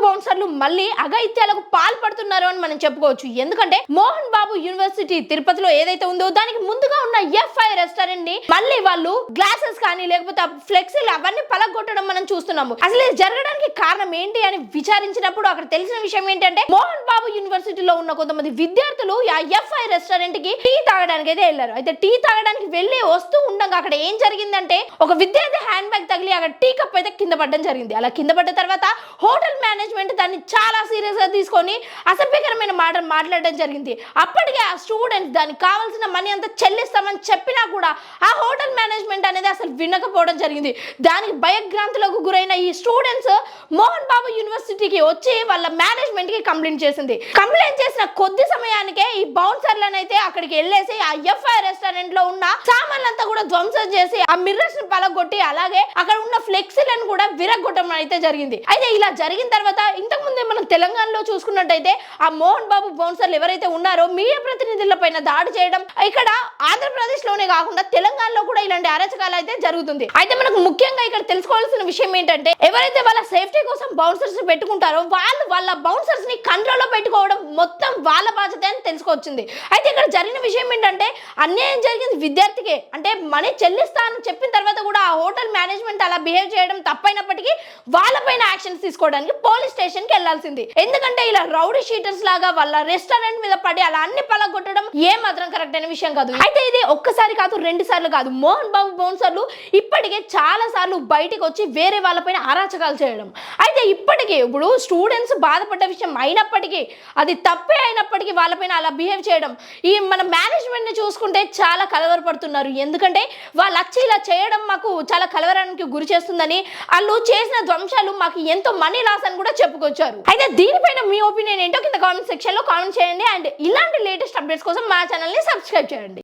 బౌన్సర్లు మళ్ళీ అఘాయిత్యాలకు పాల్పడుతున్నారు అని మనం చెప్పుకోవచ్చు. ఎందుకంటే మోహన్ బాబు యూనివర్సిటీ తిరుపతిలో ఏదైతే ఉందో దానికి ముందుగా ఉన్న ఎఫ్ఐ రెస్టారెంట్ ని మళ్ళీ వాళ్ళు గ్లాసెస్ కానీ లేకపోతే ఫ్లెక్సీలు అవన్నీ పలగొట్టడం మనం చూస్తున్నాము. అసలు ఇది జరగడానికి కారణం ఏంటి అని విచారించినప్పుడు అక్కడ తెలిసిన విషయం ఏంటంటే మోహన్ బాబు యూనివర్సిటీలో ఉన్న కొంతమంది విద్యార్థులు ఆ ఎఫ్ఐ రెస్టారెంట్ కి టీ తాగడానికి అయితే వెళ్ళారు. అయితే టీ తాగడానికి వెళ్ళి వస్తూ ఉండగా అక్కడ ఏం జరిగిందంటే ఒక విద్యార్థి హ్యాండ్ బ్యాగ్ తగిలి అక్కడ టీ కప్ అయితే కింద పడడం జరిగింది. అలా కింద పడ్డ తర్వాత హోటల్ మేనేజ్మెంట్ దాన్ని చాలా సీరియస్ గా తీసుకొని అసభ్యకరమైన మాటలు మాట్లాడడం జరిగింది. అప్పటికే ఆ స్టూడెంట్స్ దానికి కావాల్సిన మనీ అంతా చెల్లిస్తామని చెప్పినా కూడా ఆ హోటల్ మేనేజ్మెంట్ అనేది అసలు వినకపోవడం జరిగింది. దానికి భయభ్రాంతులకు గురైన ఈ స్టూడెంట్స్ మోహన్ బాబు యూనివర్సిటీకి వచ్చి వాళ్ళ మేనేజ్మెంట్ కి కంప్లైంట్ చేసింది. కంప్లైంట్ చేసిన కొద్ది సమయానికే ఈ బౌన్సర్లను అయితే అక్కడికి వెళ్ళేసి ఆ ఎఫ్ఐ రెస్టారెంట్ లో ఉన్న సామాన్లంతా కూడా ధ్వంసం చేసి ఆ మిర్రర్స్ ని పలగొట్టి అలాగే అక్కడ ఉన్న ఫ్లెక్సీలను కూడా విరగొట్టడం అయితే జరిగింది. అయితే ఇలా జరిగిన తర్వాత ఇంతకు ముందే మనం తెలంగాణలో చూసుకున్నట్టయితే ఆ మోహన్ బాబు బౌన్సర్లు ఎవరైతే ఉన్నారో మీడియా ప్రతినిధుల పైన దాడి చేయడం ఇక్కడ ఆంధ్రప్రదేశ్ లోనే కాకుండా తెలంగాణలో కూడా ఇలాంటి అరాచకాలు అయితే జరుగుతుంది. అయితే మనకు ముఖ్యంగా ఇక్కడ తెలుసుకోవాల్సిన విషయం ఏంటంటే ఎవరైతే వాళ్ళ సేఫ్టీ కోసం బౌన్సర్స్ పెట్టుకుంటారో వాళ్ళు వాళ్ళ బౌన్సర్స్ ని కంట్రోల్లో పెట్టుకోవడం మొత్తం వాళ్ళ బాధ్యత అని తెలుసుకొచ్చింది. అయితే ఇక్కడ జరిగిన విషయం ఏంటంటే అన్యాయం జరిగింది విద్యార్థికే. అంటే మనీ చెల్లిస్తా అని చెప్పిన తర్వాత కూడా ఆ హోటల్ మేనేజ్మెంట్ అలా బిహేవ్ చేయడం తప్పైనప్పటికీ వాళ్ళపైన యాక్షన్స్ తీసుకోవడానికి పోలీస్ స్టేషన్ కి వెళ్లాల్సింది. ఎందుకంటే ఇలా రౌడీ షీటర్స్ లాగా వాళ్ళ రెస్టారెంట్ మీద పడి అలా అన్ని పలగొట్టడం ఏ మాత్రం కరెక్ట్ అయిన విషయం కాదు. అయితే ఇది ఒక్కసారి కాదు, 2 సార్లు కాదు, మోహన్ బాబు బౌన్సర్లు ఇప్పటికే చాలా సార్లు బయటికి వచ్చి వేరే వాళ్ళపైన అరాచకాలు చేయడం. అయితే ఇప్పటికీ ఇప్పుడు స్టూడెంట్స్ బాధపడ్డ విషయం అయినప్పటికీ అది తప్పే అయినప్పటికీ వాళ్ళపైన అలా బిహేవ్ చేయడం ఈ మన మేనేజ్మెంట్ ని చూసుకుంటే చాలా కలవరపడుతున్నారు. ఎందుకంటే వాళ్ళు వచ్చి ఇలా చేయడం మాకు చాలా కలవరానికి గురి చేస్తుందని వాళ్ళు చేసిన ధ్వంసాలు మాకు ఎంతో మనీ లాస్ అని కూడా చెప్పుకొచ్చారు. అయితే దీనిపైన మీ ఒపీనియన్ ఏంటో కింద కామెంట్ సెక్షన్ లో కామెంట్ చేయండి. అండ్ ఇలాంటి లేటెస్ట్ అప్డేట్స్ కోసం మా ఛానల్ ని సబ్స్క్రైబ్ చేయండి.